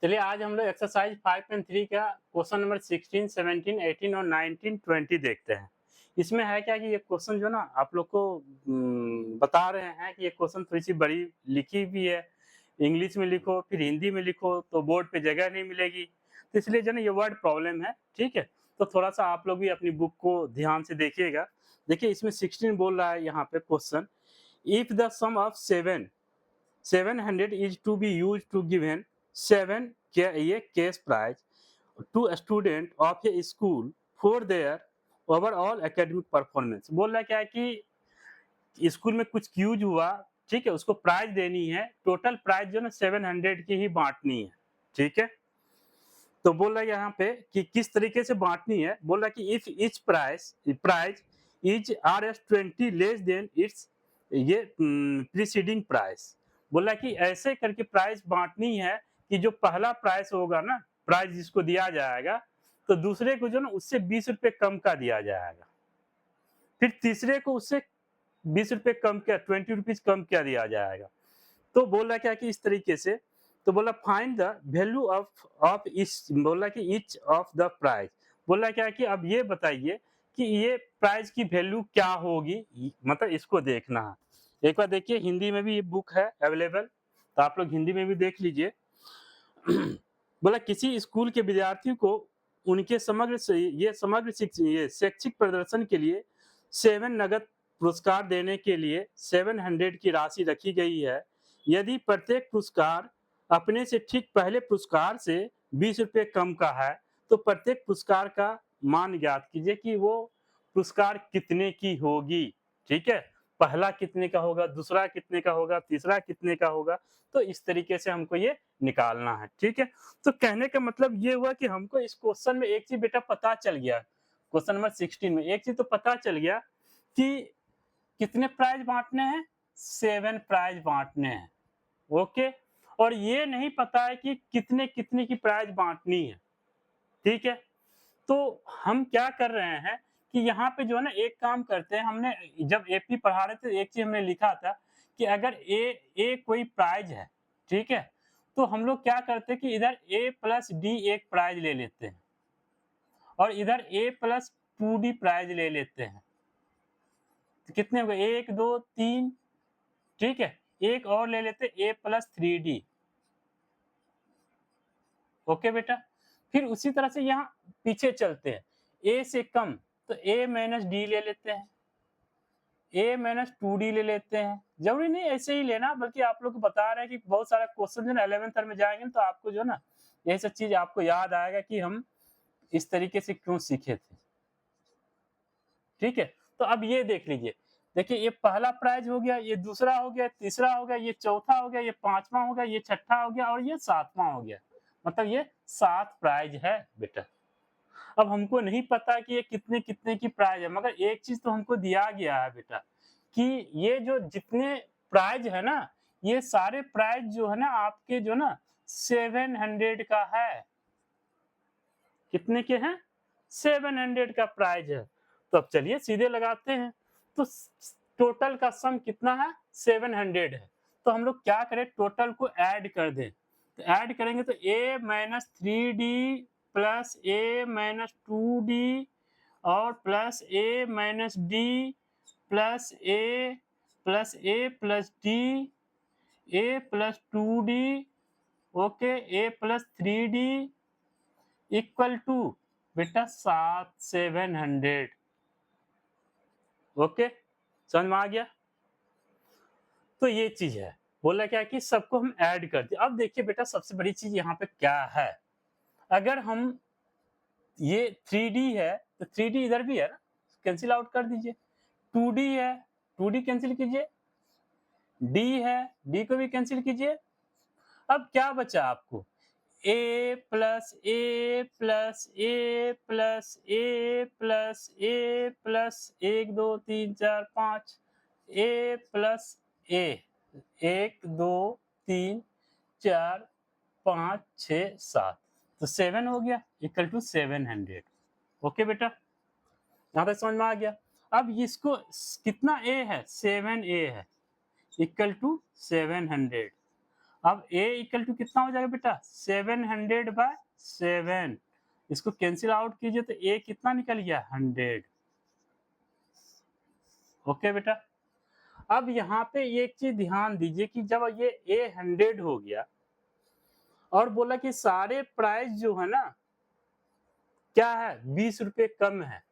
चलिए आज हम लोग एक्सरसाइज 5.3 का क्वेश्चन नंबर 16, 17, 18 और 19, 20 देखते हैं। इसमें है क्या कि ये क्वेश्चन जो ना आप लोग को बता रहे हैं कि ये क्वेश्चन थोड़ी-सी बड़ी लिखी भी है। इंग्लिश में लिखो, फिर हिंदी में लिखो तो बोर्ड पे जगह नहीं मिलेगी। तो इसलिए जो है ना ये वर्ड प्रॉब्लम है, ठीक है? तो थोड़ा-सा आप लोग भी अपनी बुक को ध्यान से देखिएगा। देखिए इसमें 16 बोल रहा है यहाँ पे question, if the sum of 700 is to be used to given 7 ये cash prize to student of a school for their overall academic performance. बोल रहा है क्या है कि स्कूल में कुछ क्यूज हुआ, ठीक है, उसको प्राइज देनी है, टोटल प्राइज जो ना 700 की ही बांटनी है, ठीक है। तो बोल रहा है यहाँ पे कि किस तरीके से बांटनी है। बोल रहा है कि if each prize is RS20 less than its ये प्रीसीडिंग प्राइस। बोला कि ऐसे करके प्राइस बांटनी है कि जो पहला प्राइस होगा ना, प्राइस जिसको दिया जाएगा, तो दूसरे को जो ना उससे 20 रुपए कम का दिया जाएगा, फिर तीसरे को उससे 20 रुपए कम क्या 20 रुपीज कम क्या दिया जाएगा। तो बोला क्या कि इस तरीके से, तो बोला find the value of of इस, बोला कि ईच ऑफ द प्राइस। बोला क्या कि अब ये बताइए कि ये प्राइस की वैल्यू क्या होगी, मतलब इसको देखना है। एक बार देखिए हिंदी में भी ये बुक है अवेलेबल, तो आप लोग हिंदी में भी देख लीजिए। बोला किसी स्कूल के विद्यार्थियों को उनके ये शैक्षिक प्रदर्शन के लिए 7 नगद पुरस्कार देने के लिए 700 की राशि रखी गई है। यदि प्रत्येक पुरस्कार अपने से ठीक पहले पुरस्कार से 20 रुपए कम का है, तो प्रत्येक पुरस्कार का मान ज्ञात कीजिए कि वो पुरस्कार कितने की होगी, ठीक है। पहला कितने का होगा, दूसरा कितने का होगा, तीसरा कितने का होगा। तो इस तरीके से हमको ये निकालना है, ठीक है। तो कहने का मतलब ये हुआ कि हमको इस क्वेश्चन में एक चीज बेटा पता चल गया, क्वेश्चन नंबर 16 में एक चीज तो पता चल गया कि कितने प्राइज बांटने हैं, 7 प्राइज बांटने हैं, ओके। और ये नहीं पता है कि कितने कितने की प्राइज बांटनी है, ठीक है। तो हम क्या कर रहे हैं कि यहाँ पे जो है ना एक काम करते हैं, हमने जब एपी पढ़ा रहे थे एक चीज हमने लिखा था कि अगर ए कोई प्राइज है, ठीक है, तो हम लोग क्या करते हैं कि इधर ए प्लस डी एक प्राइज ले लेते हैं और इधर ए प्लस 2D प्राइज ले लेते हैं। तो कितने हो गए, 1 2 3, ठीक है। एक और ले लेते ए प्लस 3D, ओके बेटा। फिर उसी तरह से यहाँ पीछे चलते हैं, ए से कम तो ए माइनस डी ले लेते हैं, ए माइनस 2D ले लेते हैं। जरूरी नहीं ऐसे ही लेना, बल्कि आप लोग को बता रहे हैं कि बहुत सारा क्वेश्चन जो है ना 11th में जाएंगे तो आपको जो है ना ये सब चीज आपको याद आएगा कि हम इस तरीके से क्यों सीखे थे, ठीक है। तो अब ये देख लीजिए, देखिए ये पहला प्राइज हो गया, ये दूसरा हो गया, तीसरा हो गया, ये चौथा हो गया, ये पांचवा हो गया, ये छठा हो गया और ये सातवां हो गया। मतलब ये 7 प्राइज है बेटा। अब हमको नहीं पता कि ये कितने कितने की प्राइज है, मगर एक चीज तो हमको दिया गया है बेटा कि ये जो जितने प्राइज है ना, ये सारे प्राइज जो है ना आपके जो ना 700 का है। कितने के हैं, 700 का प्राइज है। तो अब चलिए सीधे लगाते हैं। तो टोटल का सम कितना है, 700 है। तो हम लोग क्या करें, टोटल को ऐड कर दें। तो ऐड करेंगे तो a minus 3D plus A minus 2D और plus A minus D plus A plus D, A plus 2D, okay, A plus 3D equal to बेटा 700, ओके, समझ में आ गया। तो ये चीज है, बोला क्या कि सबको हम ऐड कर दिए। अब देखिए बेटा सबसे बड़ी चीज यहाँ पे क्या है, अगर हम ये 3D है तो 3D इधर भी है ना, कैंसिल आउट कर दीजिए। 2D है, 2D कैंसिल कीजिए, D है, D को भी कैंसिल कीजिए। अब क्या बचा आपको, ए plus A plus A plus A plus A plus 1 2 3 4 5, A plus ए, 1 2 3 4 5 6 7, तो 7 हो गया इक्वल टू 700, ओके बेटा, यहाँ तक समझ में आ गया। अब इसको कितना ए है, 7A है इक्वल टू 700। अब a इक्वल टू कितना हो जाएगा बेटा 700/7, इसको कैंसिल आउट कीजिए तो a कितना निकल गया 100। ओके बेटा। अब यहाँ पे एक चीज ध्यान दीजिए कि जब ये a 100 हो गया और बोला कि सारे प्राइस जो है ना क्या है 20 रुपए कम है,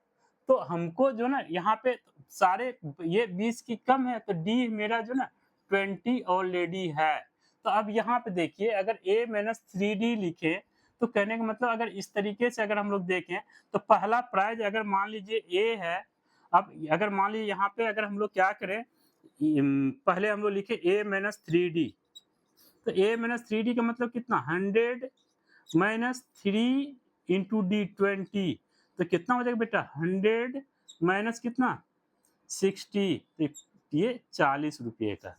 तो हमको जो ना यहाँ पे सारे ये 20 की कम है तो डी मेरा जो ना 20 ऑलरेडी है। तो अब यहाँ पे देखिए अगर a माइनस 3d लिखे तो कहने का मतलब अगर इस तरीके से अगर हम लोग देखें तो पहला प्राइज अगर मान लीजिए a है, अब अगर मान लीजिए यहाँ पे अगर हम लोग क्या करें पहले हम लोग लिखे a माइनस 3d, तो a माइनस 3d का मतलब कितना 100 माइनस 3 इंटू डी 20, तो कितना हो जाएगा बेटा 100 माइनस कितना 60, तो ये 40 रुपये का।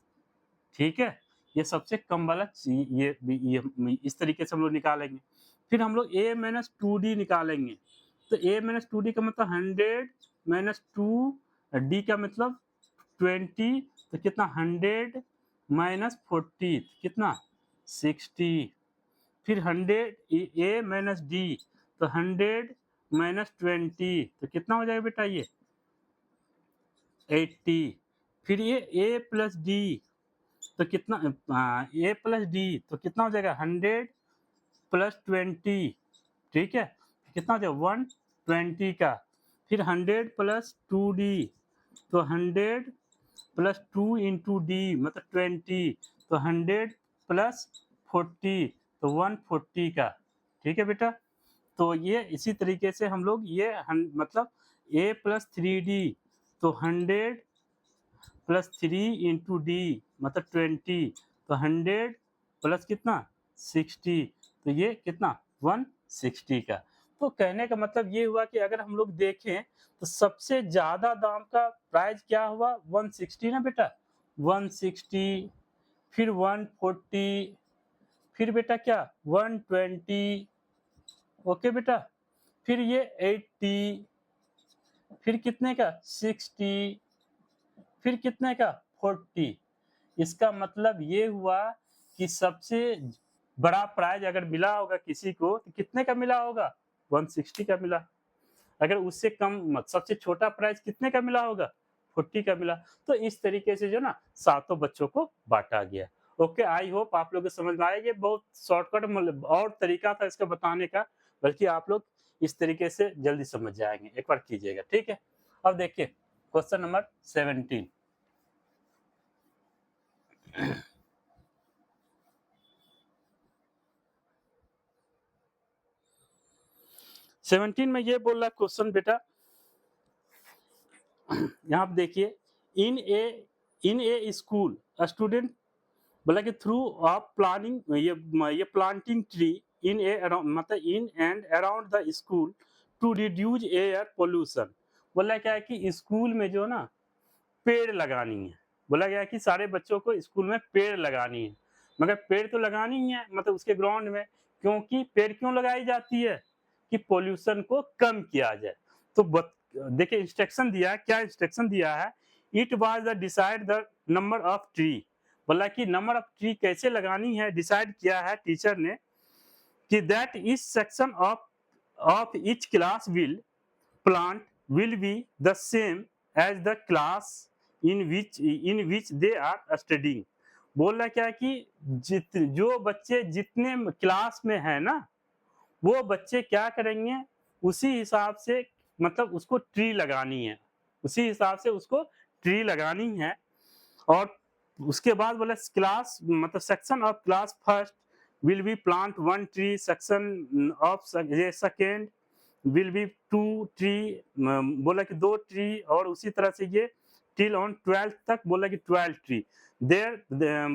ठीक है, ये सबसे कम वाला ये इस तरीके से हम लोग निकालेंगे। फिर हम लोग a माइनस 2d निकालेंगे, तो a माइनस 2d का मतलब 100 माइनस 2d का मतलब 20, तो कितना 100 माइनस 40 कितना 60, फिर 100 a माइनस डी, तो 100 माइनस 20 तो कितना हो जाएगा बेटा ये 80, फिर ये a प्लस डी तो कितना a प्लस डी तो कितना हो जाएगा 100 प्लस 20, ठीक है, कितना हो जाएगा 120 का, फिर 100 प्लस 2d तो 100 प्लस 2 इंटू डी मतलब 20, तो 100 प्लस 40 तो 140 का। ठीक है बेटा, तो ये इसी तरीके से हम लोग ये मतलब a प्लस 3d तो 100 प्लस 3 इंटू डी मतलब 20, तो 100 प्लस कितना 60, तो ये कितना 160 का। तो कहने का मतलब ये हुआ कि अगर हम लोग देखें तो सबसे ज्यादा दाम का प्राइस क्या हुआ 160 ना बेटा, 160, फिर 140, फिर बेटा क्या 120, ओके बेटा, फिर ये 80, फिर कितने का 60, फिर कितने का 40। इसका मतलब ये हुआ कि सबसे बड़ा प्राइज अगर मिला होगा किसी को तो कितने का मिला होगा 160 का मिला। अगर उससे कम सबसे छोटा प्राइज कितने का मिला होगा 40 का मिला। तो इस तरीके से जो ना सातों बच्चों को बांटा गया। ओके, आई होप आप लोगों को समझ में आएगा। बहुत शॉर्टकट मतलब और तरीका था इसका बताने का, बल्कि आप लोग इस तरीके से जल्दी समझ जाएंगे, एक बार कीजिएगा। ठीक है, अब देखिए क्वेश्चन नंबर 17। 17 में ये बोल रहा क्वेश्चन बेटा, यहाँ आप देखिए इन ए स्कूल स्टूडेंट बोला कि थ्रू ऑफ प्लानिंग ये प्लांटिंग ट्री इन ए मतलब in and around the school to reduce air pollution. बोला क्या है कि स्कूल में जो ना पेड़ लगानी है, बोला गया कि सारे बच्चों को स्कूल में पेड़ लगानी है, मगर पेड़ तो लगानी ही है मतलब उसके ग्राउंड में, क्योंकि पेड़ क्यों लगाई जाती है कि पोल्यूशन को कम किया जाए। तो देखिए इंस्ट्रक्शन दिया है, क्या इंस्ट्रक्शन दिया है, it was the decide the number of tree, बोला कि नंबर ऑफ ट्री कैसे लगानी है डिसाइड किया है टीचर ने कि that is section of each class will plant will be the same as the class in which they are studying। बोल रहा क्या है कि जो बच्चे जितने क्लास में है ना वो बच्चे क्या करेंगे उसी हिसाब से मतलब उसको ट्री लगानी है, उसी हिसाब से उसको ट्री लगानी है। और उसके बाद बोला क्लास मतलब section of class first will be plant one tree, section of second will be two tree, बोला कि 2 ट्री, और उसी तरह से ये टिल ऑन 12th तक बोला कि 12 ट्री। देर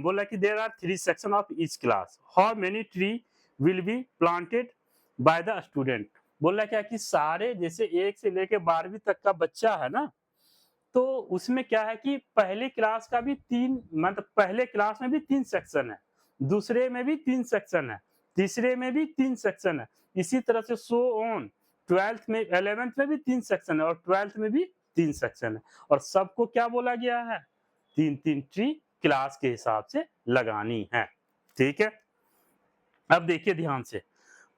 बोला कि there are 3 section of each class, how many tree will be planted by the student. बोला क्या कि सारे जैसे 1 से लेके 12वीं तक का बच्चा है ना, तो उसमें क्या है कि पहले क्लास का भी 3 मतलब पहले क्लास में भी 3 सेक्शन है, दूसरे में भी 3 सेक्शन है, तीसरे में भी 3 सेक्शन है, इसी तरह से सो ऑन 12th में 11th में भी 3 सेक्शन है और 12th में भी 3 सेक्शन है। और सबको क्या बोला गया है 3-3 ट्री क्लास के हिसाब से लगानी है। ठीक है। अब देखिए ध्यान से,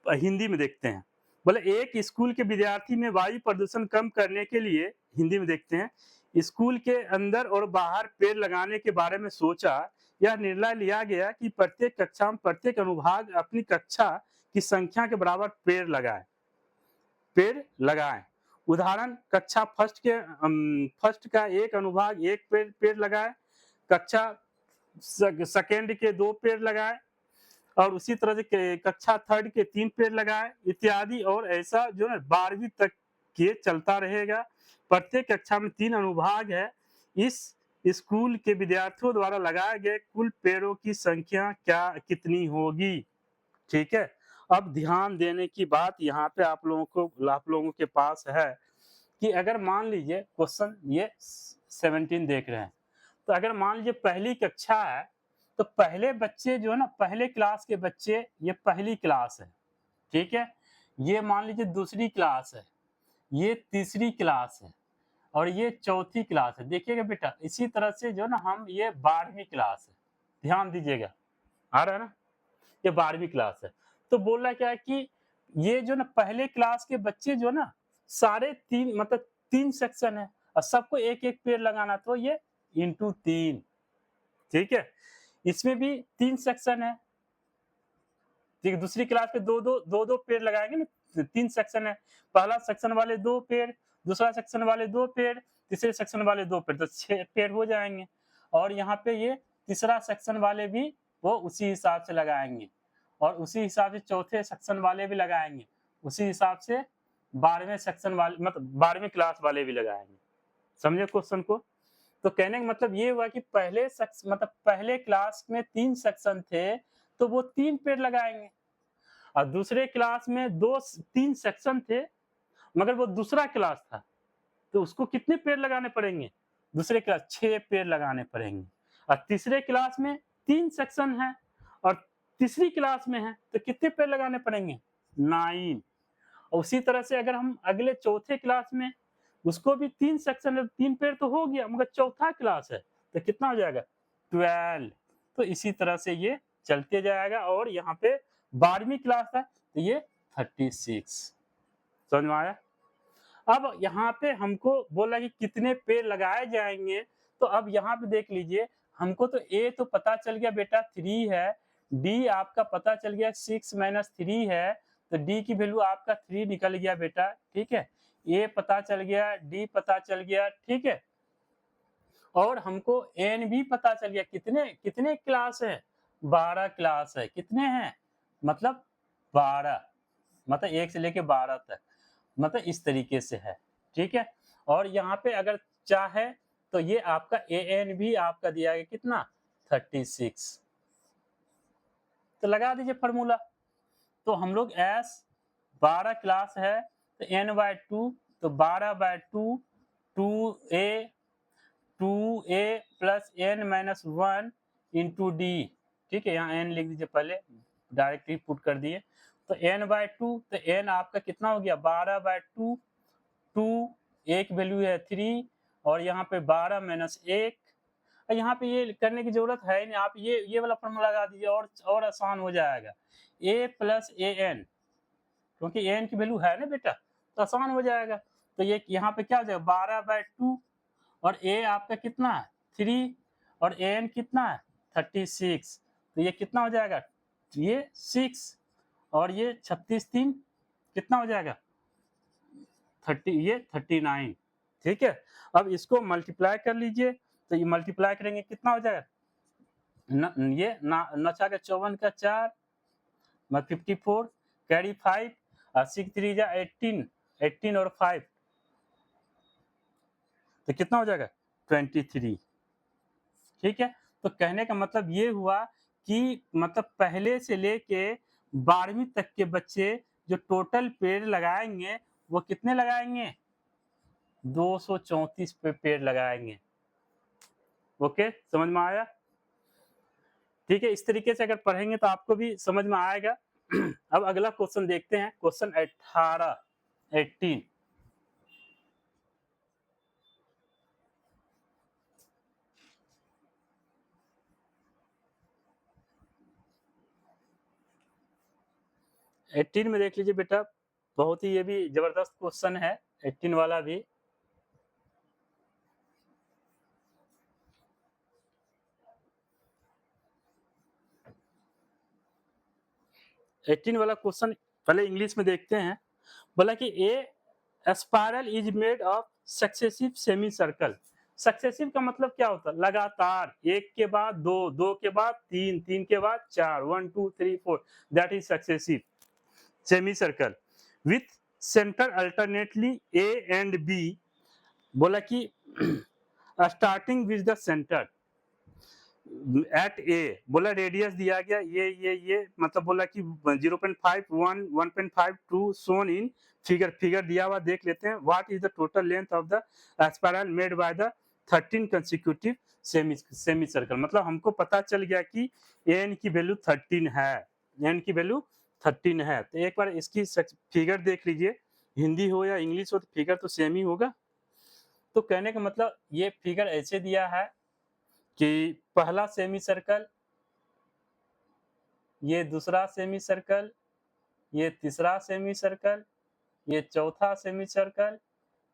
हिंदी में देखते हैं। बोले एक स्कूल के विद्यार्थी ने वायु प्रदूषण कम करने के लिए, हिंदी में देखते हैं, स्कूल के अंदर और बाहर पेड़ लगाने के बारे में सोचा। यह निर्णय लिया गया कि प्रत्येक कक्षा में प्रत्येक अनुभाग अपनी कक्षा की संख्या के बराबर पेड़ लगाएं। उदाहरण, कक्षा फर्स्ट का एक अनुभाग एक पेड़ लगाए, कक्षा सेकेंड के 2 पेड़ लगाए, और उसी तरह से कक्षा थर्ड के 3 पेड़ लगाए इत्यादि, और ऐसा जो है 12वीं तक के चलता रहेगा। प्रत्येक कक्षा में 3 अनुभाग है। इस स्कूल के विद्यार्थियों द्वारा लगाए गए कुल पेड़ों की संख्या कितनी होगी? ठीक है। अब ध्यान देने की बात यहाँ पे आप लोगों के पास है कि अगर मान लीजिए क्वेश्चन ये 17 देख रहे हैं, तो अगर मान लीजिए पहली कक्षा है, तो पहले बच्चे जो है ना, पहले क्लास के बच्चे, ये पहली क्लास है, ठीक है। ये मान लीजिए दूसरी क्लास है, ये तीसरी क्लास है, और ये चौथी क्लास है। देखिएगा बेटा, इसी तरह से जो ना हम, ये 12वीं क्लास है, ध्यान दीजिएगा, आ रहा है ना, ये 12वीं क्लास है। तो बोल रहा क्या है कि ये जो ना पहले क्लास के बच्चे जो ना, सारे 3 मतलब 3 सेक्शन है, और सबको एक-एक पेड़ लगाना, तो ये इंटू 3, ठीक है। इसमें भी 3 सेक्शन है, ठीक है। दूसरी क्लास पे दो पेड़ लगाएंगे ना, 3 सेक्शन है। पहला सेक्शन वाले 2 पेड़, दूसरा सेक्शन वाले 2 पेड़, तीसरे सेक्शन वाले 2 पेड़, तो 6 पेड़ हो जाएंगे। और यहाँ पे ये तीसरा सेक्शन वाले भी वो उसी हिसाब से लगाएंगे, और उसी हिसाब से चौथे सेक्शन वाले भी लगाएंगे, उसी हिसाब से 12वें सेक्शन वाले, मतलब 12वीं क्लास वाले भी लगाएंगे। समझे क्वेश्चन को? तो कहने का मतलब ये हुआ कि पहले क्लास में 3 सेक्शन थे, तो वो 3 पेड़ लगाएंगे, और दूसरे क्लास में 3 सेक्शन थे, मगर वो दूसरा क्लास था, तो उसको कितने पेड़ लगाने पड़ेंगे? दूसरे क्लास 6 पेड़ लगाने पड़ेंगे। और तीसरे क्लास में 3 सेक्शन है, और तीसरी क्लास में है, तो कितने पेड़ लगाने पड़ेंगे? 9। उसी तरह से अगर हम अगले चौथे क्लास में, उसको भी 3 सेक्शन है, 3 पेड़ तो हो गया, मगर चौथा क्लास है, तो कितना हो जाएगा? 12। तो इसी तरह से ये चलते जाएगा, और यहाँ पे 12वीं क्लास है, तो ये 36। समझ में आया? अब यहाँ पे हमको बोला कि कितने पेड़ लगाए जाएंगे, तो अब यहाँ पे देख लीजिए, हमको तो ए तो पता चल गया बेटा 3 है, डी आपका पता चल गया 6 माइनस 3 है, तो डी की वैल्यू आपका 3 निकल गया बेटा, ठीक है। ए पता चल गया, डी पता चल गया, ठीक है। और हमको एन भी पता चल गया, कितने कितने क्लास है? 12 क्लास है। कितने हैं? मतलब 12, मतलब 1 से लेके 12 तक, मतलब इस तरीके से है, ठीक है। और यहाँ पे अगर चाहे तो ये आपका ए एन भी आपका दिया गया कितना? 36। तो लगा दीजिए फॉर्मूला। तो हम लोग एस 12 क्लास है, तो एन बाय 2, तो 12 by 2, 2a plus N minus 1 into D, ठीक है। यहाँ एन लिख दीजिए, पहले डायरेक्ट ही पुट कर दिए, तो एन बाय 2, तो एन आपका कितना हो गया? 12 बाय 2, 2 एक वैल्यू है 3, और यहाँ पे 12 माइनस 1। यहाँ पे ये करने की जरूरत है नहीं, आप ये वाला फॉर्मूला लगा दीजिए, और आसान हो जाएगा। ए प्लस ए एन, क्योंकि एन की वैल्यू है ना बेटा, तो आसान हो जाएगा। तो ये यहाँ पे क्या हो जाएगा? 12 बाय 2, और ए आपका कितना है? 3, और एन कितना है? 36। तो ये कितना हो जाएगा? ये 6, और ये 36 3 कितना हो जाएगा? 30, ये 39, ठीक है। अब इसको मल्टीप्लाई कर लीजिए, तो ये मल्टीप्लाई करेंगे कितना हो जाएगा? ये 9 का 54 का 4, 54, कैरी 5, और 6 3 जा 18, 18 और 5, तो कितना हो जाएगा? 23, ठीक है। तो कहने का मतलब ये हुआ कि मतलब पहले से लेके 12वीं तक के बच्चे जो टोटल पेड़ लगाएंगे, वो कितने लगाएंगे? 234 पेड़ लगाएंगे। ओके, समझ में आया? ठीक है, इस तरीके से अगर पढ़ेंगे तो आपको भी समझ में आएगा। अब अगला क्वेश्चन देखते हैं, क्वेश्चन 18। 18 में देख लीजिए बेटा, बहुत ही ये भी जबरदस्त क्वेश्चन है 18 वाला भी। एटीन वाला क्वेश्चन पहले इंग्लिश में देखते हैं। बोला कि a spiral is made of successive semi circle. Successive का मतलब क्या होता है? लगातार, एक के बाद दो, दो के बाद तीन, तीन के बाद चार, 1 2 3 4, that is successive semi circle with centre alternately A and B. बोला कि starting with the centre at A, बोला रेडियस दिया गया ये मतलब बोला कि 0.5 1 1.5 2 सोन इन फिगर दिया हुआ देख लेते हैं। What is the total length of the spiral made by the 13 consecutive semi circle. मतलब हमको पता चल गया कि एन की वैल्यू 13 है, एन की वैल्यू 13 है। तो एक बार इसकी फिगर देख लीजिए, हिंदी हो या इंग्लिश हो तो फिगर तो सेम ही होगा। तो कहने का मतलब ये फिगर ऐसे दिया है कि पहला सेमी सर्कल, ये दूसरा सेमी सर्कल, ये तीसरा सेमी सर्कल, ये चौथा सेमी सर्कल,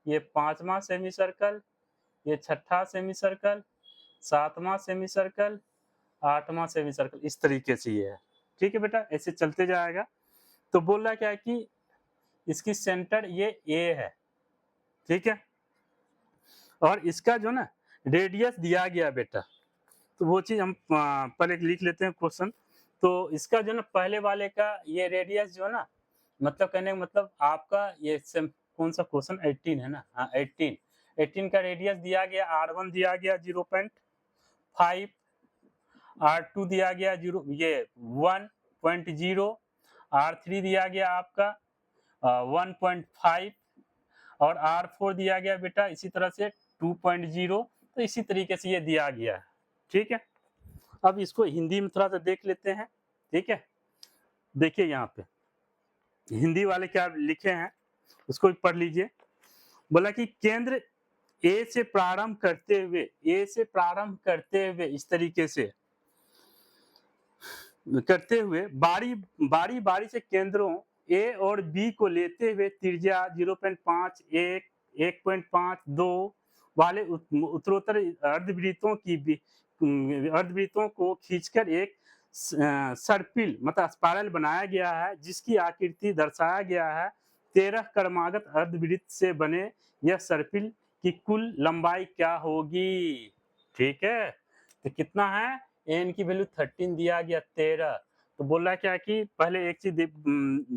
ये पांचवा सेमी सर्कल, ये छठा सेमी सर्कल, सातवां सेमी सर्कल, आठवां सेमी सर्कल, इस तरीके से ये है। ठीक है बेटा, ऐसे चलते जाएगा। तो बोल रहा क्या है कि इसकी सेंटर ये ए है, ठीक है, और इसका जो ना रेडियस दिया गया बेटा, तो वो चीज हम पहले लिख लेते हैं क्वेश्चन। तो इसका जो ना पहले वाले का ये रेडियस जो ना, मतलब कहने का मतलब आपका ये कौन सा क्वेश्चन 18 है ना, हाँ 18 का रेडियस दिया गया, R1 दिया गया 0.5, R2 दिया गया 1.0, R3 दिया गया आपका 1.5 और R4 दिया गया बेटा इसी तरह से 2.0। तो इसी तरीके से ये दिया गया है। ठीक है, अब इसको हिंदी में थोड़ा सा देख लेते हैं। ठीक है, देखिए यहाँ पे हिंदी वाले क्या लिखे हैं उसको भी पढ़ लीजिए। बोला कि केंद्र ए से प्रारंभ करते हुए इस तरीके से करते हुए बारी बारी से केंद्रों ए और बी को लेते हुए त्रिज्या 0.5 1 1.5 2 वाले उत्तरोत्तर अर्धवृत्तों को खींचकर एक सर्पिल मतलब स्पाइरल बनाया गया है, जिसकी आकृति दर्शाया गया है। 13 क्रमागत अर्धवृत्त से बने यह सर्पिल की कुल लंबाई क्या होगी? ठीक है, तो कितना है? एन की वैल्यू 13 दिया गया 13। तो बोल रहा है क्या कि पहले एक चीज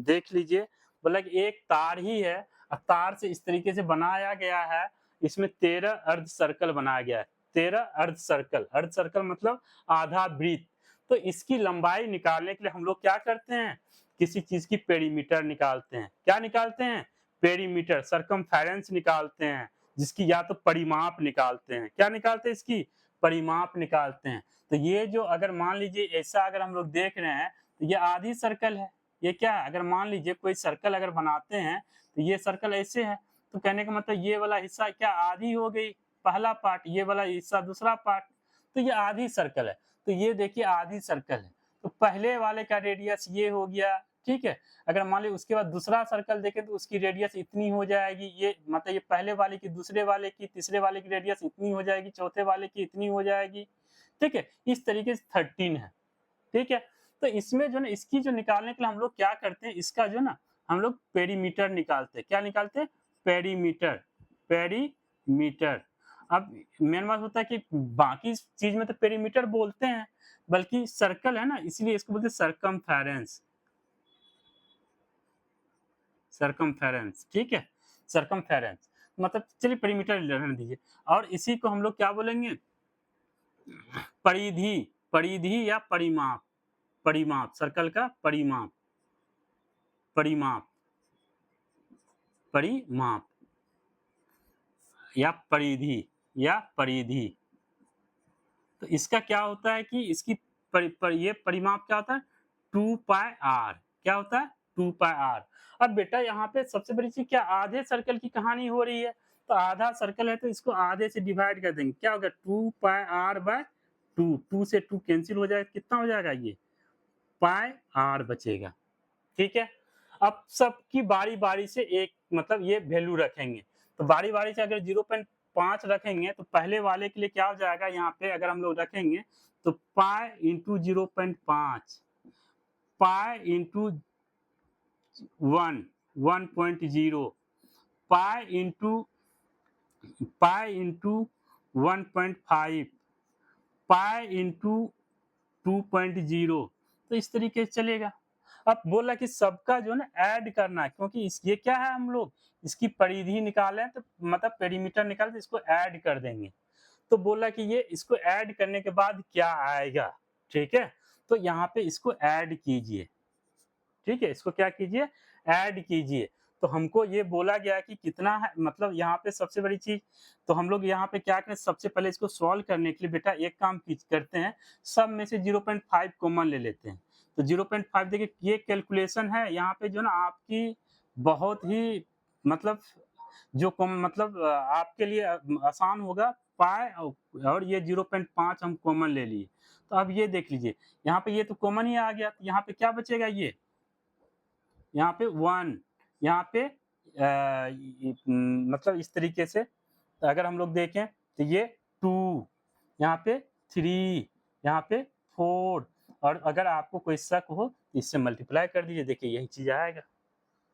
देख लीजिए। बोला कि एक तार ही है और तार से इस तरीके से बनाया गया है, इसमें 13 अर्ध सर्कल बनाया गया है। 13 अर्ध सर्कल मतलब आधा वृत्त। तो इसकी लंबाई निकालने के लिए हम लोग क्या करते हैं? किसी चीज की पेरीमीटर निकालते हैं। क्या निकालते हैं? पेरीमीटर, सरकमफेरेंस निकालते हैं, जिसकी या तो परिमाप निकालते हैं। क्या निकालते हैं? इसकी परिमाप निकालते हैं। तो ये जो अगर मान लीजिए ऐसा अगर हम लोग देख रहे हैं तो ये आधी सर्कल है। ये क्या है? अगर मान लीजिए कोई सर्कल अगर बनाते हैं तो ये सर्कल ऐसे है, तो कहने का मतलब ये वाला हिस्सा क्या आधी हो गई, पहला पार्ट, ये वाला हिस्सा दूसरा पार्ट, तो ये आधी सर्कल है। तो ये देखिए आधी सर्कल है, तो पहले वाले का रेडियस ये हो गया। ठीक है, अगर मान लीजिए उसके बाद दूसरा सर्कल देखें तो उसकी रेडियस इतनी हो जाएगी, ये मतलब ये पहले वाले की, दूसरे वाले की, तीसरे वाले की रेडियस इतनी हो जाएगी, चौथे वाले की इतनी हो जाएगी। ठीक है, इस तरीके से 13 है। ठीक है, तो इसमें जो ना इसकी जो निकालने के लिए हम लोग क्या करते हैं, इसका जो ना हम लोग पेरीमीटर निकालते हैं। क्या निकालते हैं? पेरीमीटर। अब मेन बात होता है कि बाकी चीज में तो पेरीमीटर बोलते हैं, बल्कि सर्कल है ना, इसलिए इसको बोलते हैं सरकमफेरेंस। ठीक है, सरकमफेरेंस मतलब चलिए पेरीमीटर रहने दीजिए। और इसी को हम लोग क्या बोलेंगे? परिधि या परिमाप, सर्कल का परिमाप या परिधि। तो इसका क्या होता है कि इसकी ये परिमाप क्या होता है? 2 पाई आर। क्या होता है? 2 पाई आर। अब बेटा यहाँ पे सबसे बड़ी चीज क्या, आधे सर्कल की कहानी हो रही है। तो आधा सर्कल है तो इसको आधे से डिवाइड कर देंगे। क्या होगा? 2 पाई आर बाय 2, 2 से 2 कैंसिल हो जाएगा, कितना हो जाएगा? ये पाई आर बचेगा। ठीक है, अब सबकी बारी बारी से एक मतलब ये वैल्यू रखेंगे, तो बारी बारी से अगर 0.5 रखेंगे तो पहले वाले के लिए क्या हो जाएगा, यहाँ पे अगर हम लोग रखेंगे तो pi into 0.5 pi into 1.0 pi into 1.5 pi into 2.0, तो इस तरीके से चलेगा। अब बोला कि सबका जो है ना ऐड करना है, क्योंकि ये क्या है, हम लोग इसकी परिधि निकालें तो मतलब पेरीमीटर निकाले तो इसको ऐड कर देंगे, तो बोला कि ये इसको ऐड करने के बाद क्या आएगा, ठीक है। तो यहाँ पे इसको ऐड कीजिए, ठीक है, इसको क्या कीजिए, ऐड कीजिए। तो हमको ये बोला गया कि कितना है, मतलब यहाँ पे सबसे बड़ी चीज, तो हम लोग यहाँ पे क्या करें, सबसे पहले इसको सॉल्व करने के लिए बेटा एक काम करते हैं, सब में से 0.5 कॉमन ले लेते हैं। तो 0.5 देखिए ये कैलकुलेशन है यहाँ पे जो ना आपकी बहुत ही मतलब जो कम मतलब आपके लिए आसान होगा, पाए और ये 0.5 हम कॉमन ले लिए। तो अब ये देख लीजिए, यहाँ पे ये तो कॉमन ही आ गया, तो यहाँ पे क्या बचेगा, ये यहाँ पे 1, यहाँ पे मतलब इस तरीके से अगर हम लोग देखें तो ये 2, यहाँ पे 3, यहाँ पे 4, और अगर आपको कोई शक हो तो इससे मल्टीप्लाई कर दीजिए, देखिए यही चीज आएगा,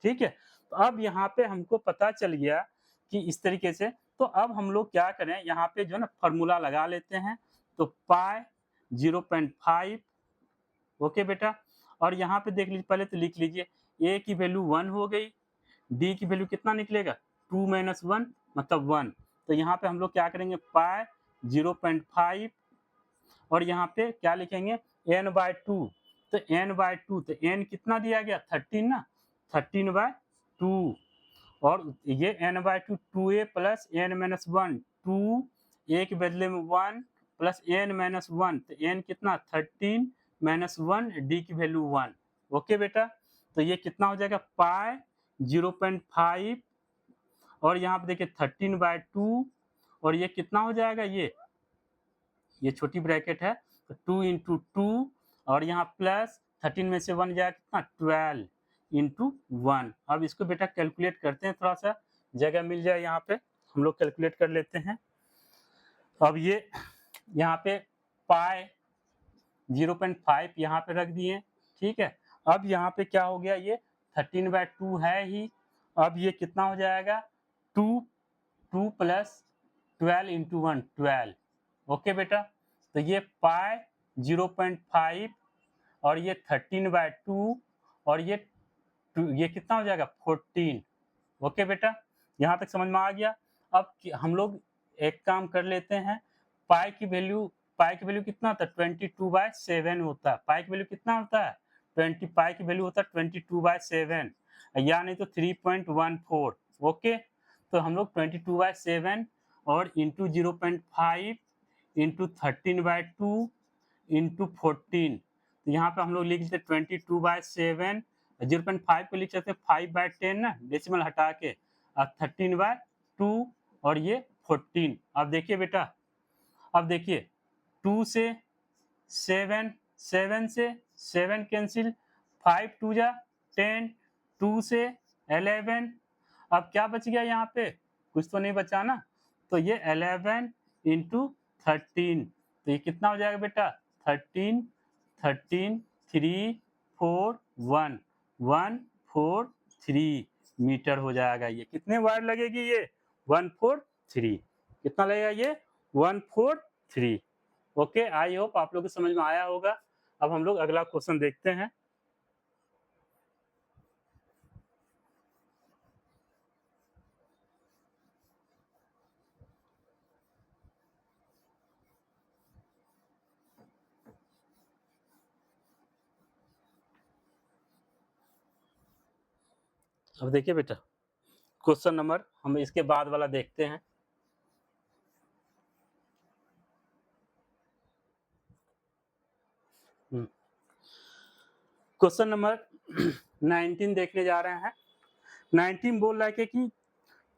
ठीक है। तो अब यहाँ पे हमको पता चल गया कि इस तरीके से, तो अब हम लोग क्या करें, यहाँ पे जो है ना फार्मूला लगा लेते हैं, तो पाई 0.5, ओके बेटा, और यहाँ पे देख लीजिए, पहले तो लिख लीजिए, ए की वैल्यू 1 हो गई, डी की वैल्यू कितना निकलेगा, 2 - 1 मतलब 1, तो यहाँ पे हम लोग क्या करेंगे, पाई 0.5 और यहाँ पे क्या लिखेंगे, n/2, तो n/2, तो n कितना दिया गया, 13 ना, 13/2, और ये n/2 2a plus n - 1 2, a के बदले में 1 प्लस n - 1, तो n कितना 13 - 1, d की वैल्यू 1, ओके बेटा। तो ये कितना हो जाएगा, पाई 0.5 और यहाँ पे देखिए 13/2, और ये कितना हो जाएगा, ये छोटी ब्रैकेट है, तो 2 × 2 और यहाँ प्लस 13 में से 1 जाएगा कितना, 12 × 1। अब इसको बेटा कैलकुलेट करते हैं, थोड़ा सा जगह मिल जाए यहाँ पे, हम लोग कैलकुलेट कर लेते हैं। अब ये यहाँ पे पाई 0.5 यहाँ पे रख दिए, ठीक है। अब यहाँ पे क्या हो गया, ये 13/2 है ही, अब ये कितना हो जाएगा, 2 प्लस 12 × 1 12, ओके बेटा। तो ये पाई 0.5 और ये 13/2 और ये कितना हो जाएगा, 14, ओके बेटा, यहाँ तक समझ में आ गया। अब हम लोग एक काम कर लेते हैं, पाई की वैल्यू कितना होता है, 22/7 होता है, पाई की वैल्यू कितना होता है, 20, पाई की वैल्यू होता है 22/7 या नहीं तो 3.14, ओके। तो हम लोग 22/7 और इंटू 0.5 इंटू 13/2 इंटू 14, तो यहाँ पे हम लोग लिख सकते 22/7, 0.5 को लिख सकते 5/10 ना, डेसिमल हटा के, और 13/2 और ये 14। अब देखिए बेटा, अब देखिए 2 से 7, 7 से 7 कैंसिल, 5 × 2 = 10, 2 से 11, अब क्या बच गया यहाँ पे, कुछ तो नहीं बचा ना, तो ये 11 × 13, तो ये कितना हो जाएगा बेटा, 13 13 3 4 1 1 4 3 मीटर हो जाएगा। ये कितने वाट लगेगी, ये 143, कितना लगेगा, ये 143, ओके। आई होप आप लोग को समझ में आया होगा। अब हम लोग अगला क्वेश्चन देखते हैं। अब देखिए बेटा, क्वेश्चन नंबर हम इसके बाद वाला देखते हैं। क्वेश्चन नंबर 19 देखने जा रहे हैं। 19 बोल रहा है कि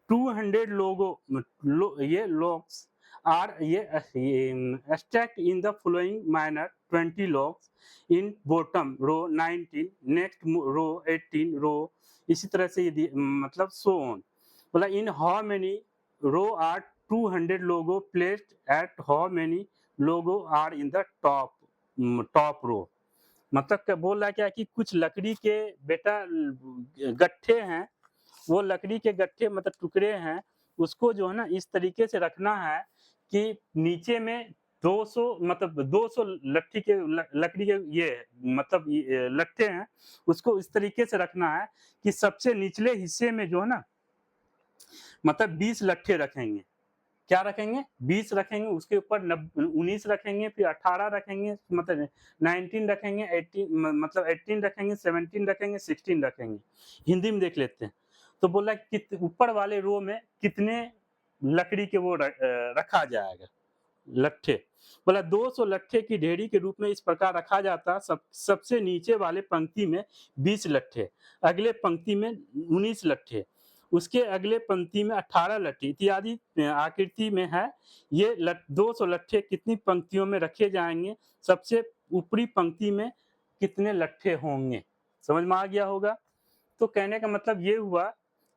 200 लोगों ये लोग्स आर ये stacked in the following manner 20 logs in bottom row 19, next row 18 row, इसी तरह से ये मतलब सो ऑन। बोला in how many row are 200 logs placed at how many logs are in the top row. मतलब क्या बोल रहा है, क्या कि कुछ लकड़ी के बेटा गट्ठे हैं, वो लकड़ी के गट्ठे मतलब टुकड़े हैं, उसको जो है ना इस तरीके से रखना है कि नीचे में 200 मतलब 200 लट्ठी के लकड़ी के ये मतलब लट्ठे हैं, उसको इस तरीके से रखना है कि सबसे निचले हिस्से में जो है ना मतलब 20 लट्ठे रखेंगे। क्या रखेंगे? 20 रखेंगे, उसके ऊपर 19 रखेंगे, फिर 18 रखेंगे, मतलब 19 रखेंगे, 18 मतलब 18 रखेंगे, 17 रखेंगे, 16 रखेंगे। हिंदी में देख लेते हैं। तो बोला कि ऊपर वाले रो में कितने लकड़ी के वो रखा जाएगा लट्ठे। बोला 200 लट्ठे की ढेरी के रूप में इस प्रकार रखा जाता, सबसे नीचे वाले पंक्ति में 20 लट्ठे, अगले पंक्ति में 19 लट्ठे, उसके अगले पंक्ति में 18 लट्ठे इत्यादि आकृति में है। ये 200 लट्ठे कितनी पंक्तियों में रखे जाएंगे, सबसे ऊपरी पंक्ति में कितने लट्ठे होंगे। समझ में आ गया होगा। तो कहने का मतलब ये हुआ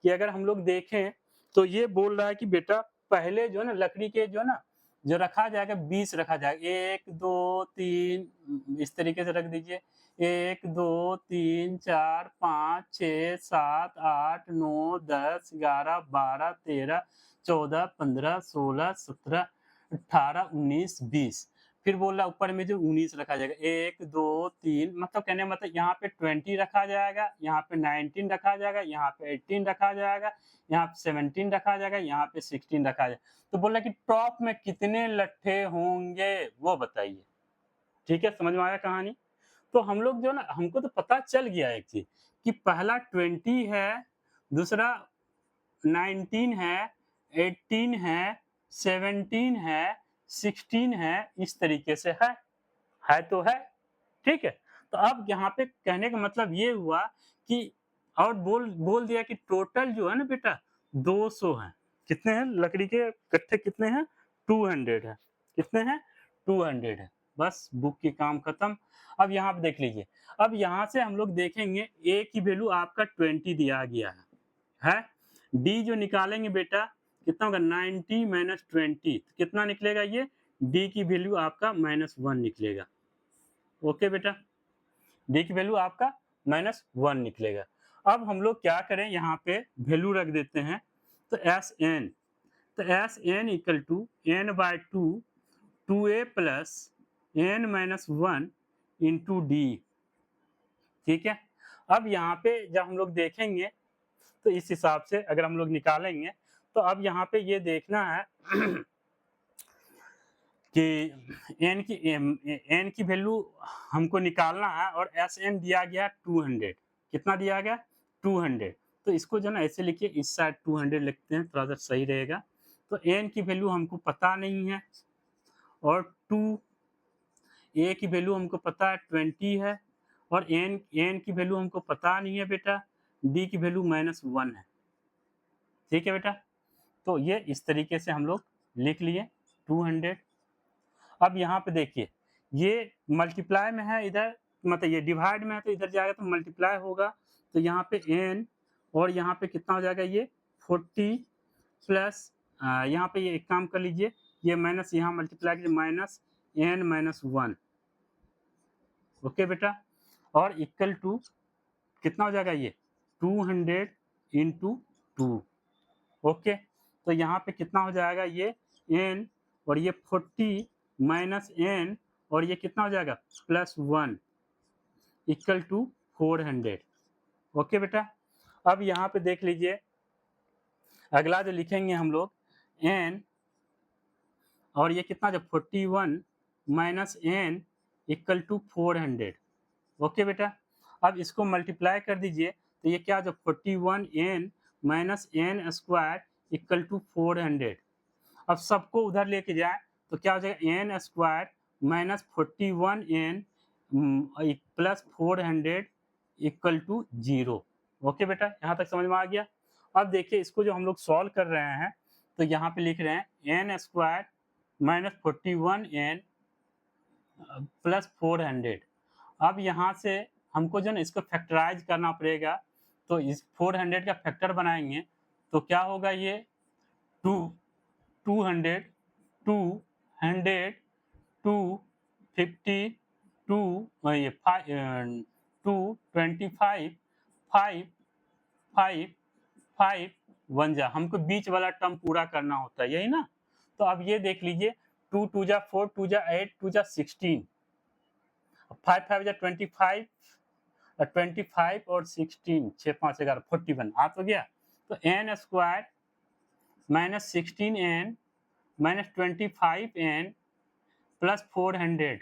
कि अगर हम लोग देखें तो ये बोल रहा है कि बेटा पहले जो है ना लकड़ी के जो है ना जो रखा जाएगा 20 रखा जाएगा, 1 2 3 इस तरीके से रख दीजिए, 1 2 3 4 5 6 7 8 9 10 11 12 13 14 15 16 17 18 19 20। फिर बोल रहा ऊपर में जो 19 रखा जाएगा, 1 2 3 मतलब कहने मतलब यहाँ पे 20 रखा जाएगा, यहाँ पे 19 रखा जाएगा, यहाँ पे 18 रखा जाएगा, यहाँ पे 17 रखा जाएगा, यहाँ पे 16 रखा जाएगा। तो बोला कि टॉप में कितने लट्ठे होंगे वो बताइए। ठीक है, समझ में आया कहानी। तो हम लोग जो ना हमको तो पता चल गया एक चीज कि पहला 20 है, दूसरा 19 है, 18 है, 17 है, 16 है, इस तरीके से है तो है। ठीक है। तो अब यहाँ पे कहने का मतलब ये हुआ कि और बोल बोल दिया कि टोटल जो है ना बेटा 200 है। कितने हैं लकड़ी के कट्ठे, कितने हैं? 200 है। कितने हैं? 200 है। बस बुक की काम खत्म। अब यहाँ पे देख लीजिए, अब यहाँ से हम लोग देखेंगे ए की वैल्यू आपका 20 दिया गया है। डी जो निकालेंगे बेटा कितना होगा? 90 माइनस 20 कितना निकलेगा? ये डी की वैल्यू आपका -1 निकलेगा। ओके बेटा, डी की वैल्यू आपका -1 निकलेगा। अब हम लोग क्या करें, यहाँ पे वैल्यू रख देते हैं। तो एस एन, तो S N equal to n/2 2a plus n-1 into D. ठीक है। अब यहाँ पे जब हम लोग देखेंगे तो इस हिसाब से अगर हम लोग निकालेंगे तो अब यहाँ पे ये देखना है कि n की वैल्यू हमको निकालना है और एस एन दिया गया 200। कितना दिया गया? 200। तो इसको जो ना ऐसे लिखिए, इस साइड 200 लिखते हैं, थोड़ा सा सही रहेगा। तो n की वैल्यू हमको पता नहीं है और 2 a की वैल्यू हमको पता है 20 है और n की वैल्यू हमको पता नहीं है बेटा, d की वैल्यू -1 है। ठीक है बेटा, तो ये इस तरीके से हम लोग लिख लिए 200। अब यहाँ पे देखिए ये मल्टीप्लाई में है, इधर मतलब ये डिवाइड में है तो इधर जाएगा तो मल्टीप्लाई होगा। तो यहाँ पे n और यहाँ पे कितना हो जाएगा? ये 40 प्लस यहाँ पे ये एक काम कर लीजिए, ये माइनस यहाँ मल्टीप्लाई कीजिए -n-1। ओके बेटा, और इक्वल टू कितना हो जाएगा? ये 200 इंटू 2। ओके, तो यहाँ पे कितना हो जाएगा? ये n और ये 40 माइनस n और ये कितना हो जाएगा? +1 इक्वल टू 400। ओके बेटा, अब यहाँ पे देख लीजिए अगला जो लिखेंगे हम लोग n और ये कितना, जब 41 minus n equal to 400। Okay बेटा, अब इसको मल्टीप्लाई कर दीजिए तो ये क्या, जब 41n minus n square equal to 400। अब सबको उधर लेके जाए तो क्या हो जाएगा? n square minus 41n plus 400 equal to 0। Okay बेटा, यहाँ तक समझ में आ गया। अब देखिए इसको जो हम लोग सॉल्व कर रहे हैं तो यहाँ पे लिख रहे हैं n square minus 41n plus 400। अब यहाँ से हमको जो ना इसको फैक्टराइज करना पड़ेगा, तो इस 400 का फैक्टर बनाएंगे तो क्या होगा, ये 2 200 200 250 ये 225 5 5 5 बन जा, हमको बीच वाला टर्म पूरा करना होता है, यही ना। तो अब ये देख लीजिए 2 2 जा 4 2 जा 8 2 जा 16 5 5 जा 25 25 और 16 6 5 11 41 आ तो गया। तो n square minus 16n minus 25n plus 400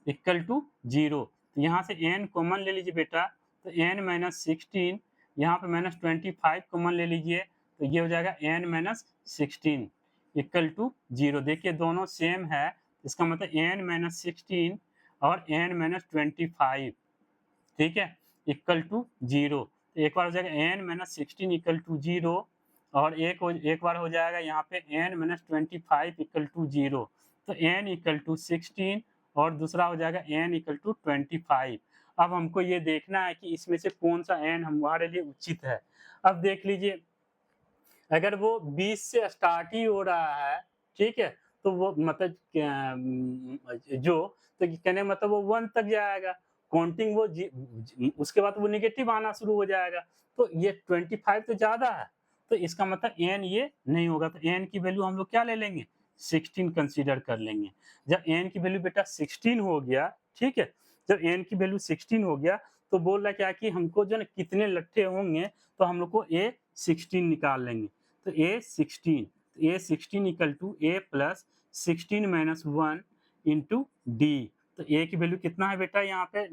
equal to 0। तो यहाँ से n कॉमन ले लीजिए बेटा, तो n माइनस 16, यहाँ पे माइनस 25 कॉमन ले लीजिए, तो ये हो जाएगा n माइनस 16 इक्वल टू 0। देखिए दोनों सेम है, इसका मतलब n माइनस 16 और n माइनस 25, ठीक है, इक्वल टू 0। एक बार हो जाएगा n माइनस 16 इक्वल टू 0 और एक बार हो जाएगा यहाँ पे n माइनस 25 इक्वल टू 0। तो n इक्वल टू 16 और दूसरा हो जाएगा n इक्वल टू 25। अब हमको ये देखना है कि इसमें से कौन सा n हमारे लिए उचित है। अब देख लीजिए, अगर वो 20 से स्टार्ट ही हो रहा है, ठीक है, तो वो मतलब जो तो कहने मतलब वो 1 तक जाएगा, काउंटिंग वो उसके बाद वो नेगेटिव आना शुरू हो जाएगा। तो ये 25 तो ज्यादा है, तो इसका मतलब n ये नहीं होगा। तो n की वैल्यू हम लोग क्या ले लेंगे, 16 कंसीडर कर लेंगे। जब n की वैल्यू बेटा 16 हो गया, ठीक है, जब n की वैल्यू 16 हो गया तो बोल रहा क्या कि हमको जो ना कितने लट्ठे होंगे, तो हम लोग को A16 निकाल लेंगे। तो A16 equal to A plus 16 minus 1 into D. तो A की वैल्यू कितना है बेटा, यहाँ पे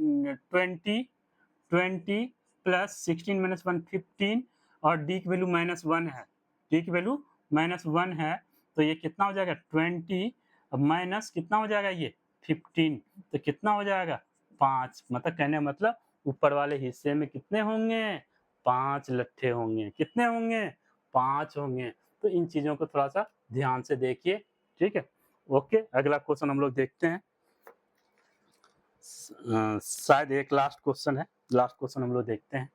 20 प्लस 16 माइनस 1 15 और डी की वैल्यू माइनस 1 है, डी की वैल्यू माइनस 1 है। तो ये कितना हो जाएगा 20 माइनस कितना हो जाएगा ये 15, तो कितना हो जाएगा 5। मतलब कहने मतलब ऊपर वाले हिस्से में कितने होंगे, 5 लट्ठे होंगे। कितने होंगे, 5 होंगे। तो इन चीजों को थोड़ा सा ध्यान से देखिए, ठीक है। ओके, अगला क्वेश्चन हम लोग देखते हैं। शायद एक लास्ट क्वेश्चन है, लास्ट क्वेश्चन हम लोग देखते हैं।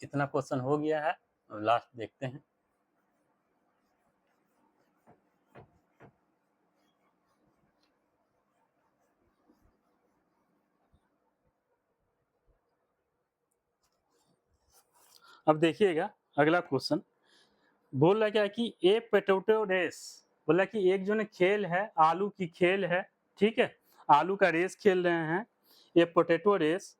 इतना क्वेश्चन हो गया है, लास्ट देखते हैं। अब देखिएगा अगला क्वेश्चन, बोल रहा क्या है कि ए पोटैटो रेस, बोला कि एक जो ना खेल है, आलू की खेल है, ठीक है, आलू का रेस खेल रहे हैं, a potato race.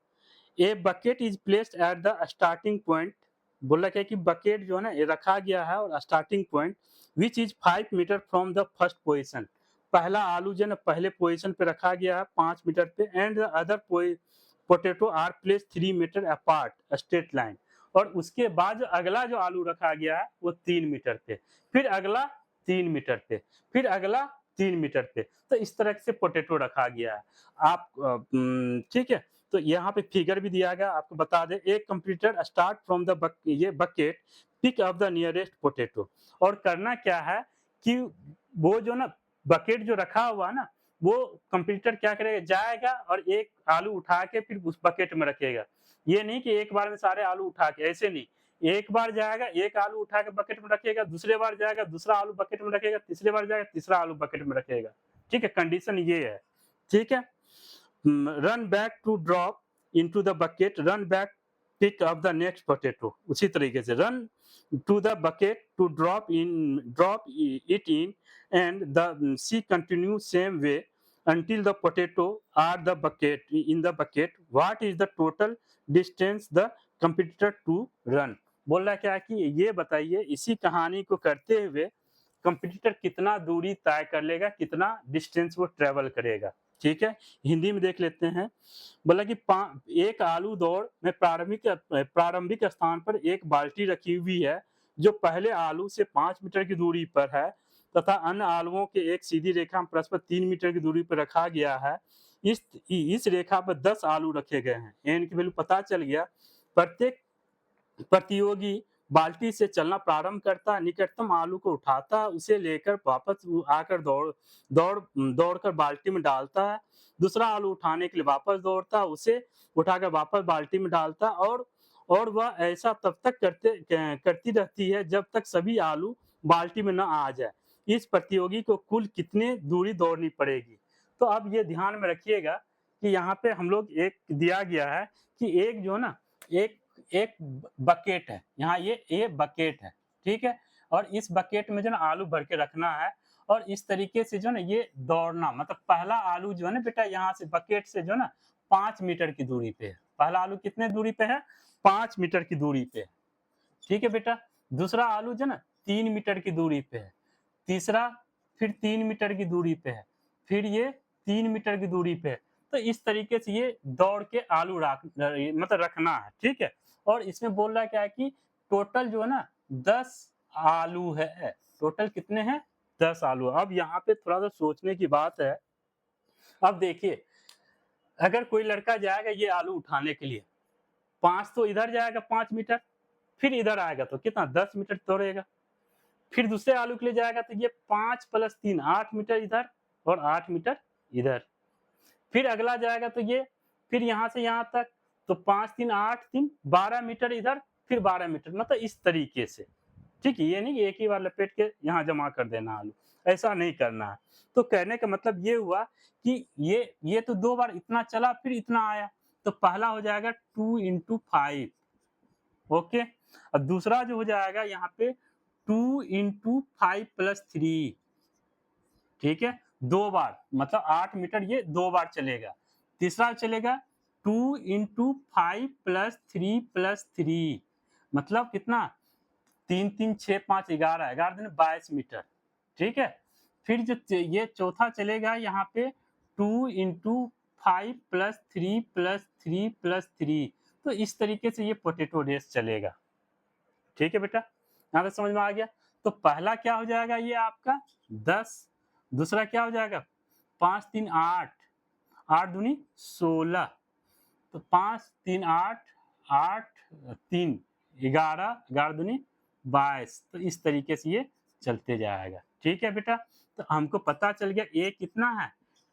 A bucket is placed at the starting point, बोला क्या कि बकेट जो है ना ये रखा गया है और starting point which is 5 metre from the first position. पहला आलू जो है ना पहले पोजीशन पे रखा गया है 5 मीटर पे, and the other potato are place 3 metre apart straight line. और उसके बाद जो अगला जो आलू रखा गया है वो 3 मीटर पे, फिर अगला 3 मीटर पे, फिर अगला 3 मीटर पे। तो इस तरह से पोटैटो रखा गया है। आप ठीक है, तो यहाँ पे फिगर भी दिया गया, आपको बता दें, एक कंप्यूटर स्टार्ट फ्रॉम द ये bucket pick up the nearest potato. और करना क्या है कि वो जो ना बकेट जो रखा हुआ ना, वो कंप्यूटर क्या करेगा, जाएगा और एक आलू उठा के फिर उस बकेट में रखेगा। ये नहीं कि एक बार में सारे आलू उठा के, ऐसे नहीं, एक बार जाएगा एक आलू उठा के बकेट में रखेगा, दूसरे बार जाएगा दूसरा आलू बकेट में रखेगा, तीसरे बार जाएगा तीसरा आलू बकेट में रखेगा। ठीक है, कंडीशन ये है, ठीक है। Run back to drop into the bucket, run back pick up the next potato. उसी तरीके से run to the bucket to drop it in and the see continue same way until the potato are the bucket in the bucket. What is the total distance the competitor to run? बोल रहा क्या कि ये बताइए, इसी कहानी को करते हुए कंपटीटर कितना दूरी तय कर लेगा, कितना डिस्टेंस वो ट्रेवल करेगा। ठीक है, हिंदी में देख लेते हैं। बोला कि एक आलू दौड़ में प्रारंभिक स्थान पर एक बाल्टी रखी हुई है जो पहले आलू से 5 मीटर की दूरी पर है तथा अन्य आलुओं के एक सीधी रेखा में परस्पर 3 मीटर की दूरी पर रखा गया है। इस रेखा पर 10 आलू रखे गए हैं। एन की वैल्यू पता चल गया। प्रत्येक प्रतियोगी बाल्टी से चलना प्रारंभ करता, निकटतम आलू को उठाता, उसे लेकर वापस आकर दौड़कर बाल्टी में डालता है। दूसरा आलू उठाने के लिए वापस दौड़ता, उसे उठाकर वापस बाल्टी में डालता और वह ऐसा तब तक करती रहती है जब तक सभी आलू बाल्टी में न आ जाए। इस प्रतियोगी को कुल कितनी दूरी दौड़नी पड़ेगी? तो अब ये ध्यान में रखिएगा कि यहाँ पे हम लोग एक दिया गया है कि एक जो ना एक एक बकेट है, यहाँ ये बकेट है, ठीक है? और इस बकेट में जो ना आलू भर के रखना है और इस तरीके से जो ना ये दौड़ना, मतलब पहला आलू जो है ना बेटा यहाँ से बकेट से जो ना 5 मीटर की दूरी पे है। पहला आलू कितने दूरी पे है? 5 मीटर की दूरी पे है, ठीक है बेटा? दूसरा आलू जो ना 3 मीटर की दूरी पे है, तीसरा फिर 3 मीटर की दूरी पे है, फिर ये 3 मीटर की दूरी पे है। तो इस तरीके से ये दौड़ के आलू मतलब रखना है, ठीक है? और इसमें बोल रहा है क्या है कि टोटल जो है ना 10 आलू है। टोटल कितने हैं? 10 आलू। अब यहाँ पे थोड़ा-सा सोचने की बात है। अब देखिए, अगर कोई लड़का जाएगा ये आलू उठाने के लिए, 5 तो इधर जाएगा 5 मीटर, फिर इधर आएगा तो कितना 10 मीटर दौड़ेगा। फिर दूसरे आलू के लिए जाएगा तो ये 5 + 3 8 मीटर इधर और 8 मीटर इधर। फिर अगला जाएगा तो ये फिर यहाँ से यहाँ तक तो 5 3 8 3 12 मीटर इधर, फिर 12 मीटर, मतलब इस तरीके से, ठीक है? ये नहीं कि एक ही बार लपेट के यहाँ जमा कर देना आलू, ऐसा नहीं करना है। तो कहने का मतलब ये हुआ कि ये तो 2 बार इतना चला फिर इतना आया, तो पहला हो जाएगा 2 × 5, ओके? और दूसरा जो हो जाएगा यहाँ पे 2 × 5 + 3, ठीक है? 2 बार, मतलब 8 मीटर ये 2 बार चलेगा। तीसरा चलेगा 2 × 5 + 3 + 3, मतलब कितना? 3 3 6 5 11, 11 दूनी 22 मीटर, ठीक है? फिर जो ये चौथा चलेगा यहाँ पे 2 × 5 + 3 + 3 + 3, तो इस तरीके से ये पोटैटो रेस चलेगा, ठीक है बेटा? यहाँ तक समझ में आ गया? तो पहला क्या हो जाएगा ये आपका 10, दूसरा क्या हो जाएगा 5 3 8, 8 दूनी 16, तो 5 3 8, 8 3 11, 11 दूनी 22, तो इस तरीके से ये चलते जाएगा, ठीक है बेटा? तो हमको पता चल गया ए कितना है?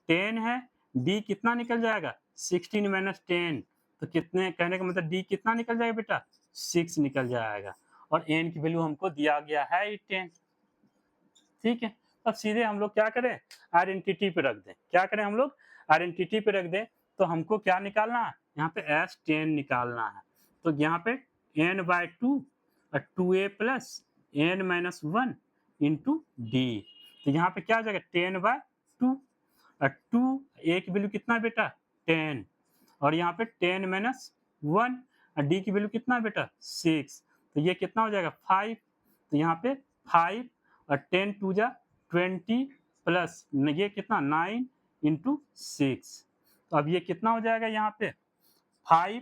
10 है, डी कितना निकल जाएगा? 16 - 10, तो कितने, कहने का मतलब डी कितना निकल जाएगा बेटा? 6 निकल जाएगा और एन की वैल्यू हमको दिया गया है 10, ठीक है? अब सीधे हम लोग क्या करें? आइडेंटिटी पे रख दें। क्या करें हम लोग? आइडेंटिटी पे रख दें, तो हमको क्या निकालना है? यहाँ पे S10 निकालना है। तो यहाँ पे n/2 और 2a + n - 1 × d, तो यहाँ पे क्या हो जाएगा 10/2 और 2 a की वैल्यू कितना है बेटा? 10 और यहाँ पे 10 - 1 और d की वैल्यू कितना है बेटा? 6, तो ये कितना हो जाएगा 5, तो यहाँ पे 5 और 10 2 जा 20 प्लस ये कितना 9 × 6, तो अब ये कितना हो जाएगा यहाँ पे 5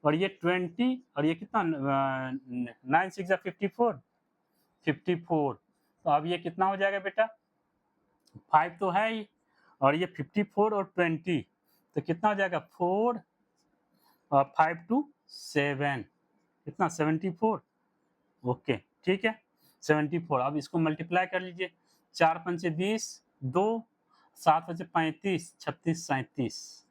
और ये 20 और ये कितना 9 6 जा 54, 54, तो अब ये कितना हो जाएगा बेटा? 5 तो है ही और ये 54 और 20, तो कितना हो जाएगा 4 और 5 2 7, कितना 74, ओके, ठीक है 74। अब इसको मल्टीप्लाई कर लीजिए, 4 × 5 = 20, 2 7 × 5 = 35, 36 37,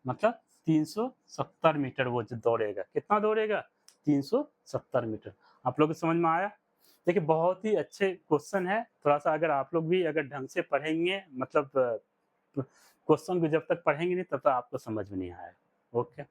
मतलब 370 मीटर वो जो दौड़ेगा। कितना दौड़ेगा? 370 मीटर। आप लोग को समझ में आया? देखिए बहुत ही अच्छे क्वेश्चन है। थोड़ा-सा अगर आप लोग भी अगर ढंग से पढ़ेंगे, मतलब क्वेश्चन को जब तक पढ़ेंगे नहीं तब तक आपको समझ में नहीं आएगा। ओके।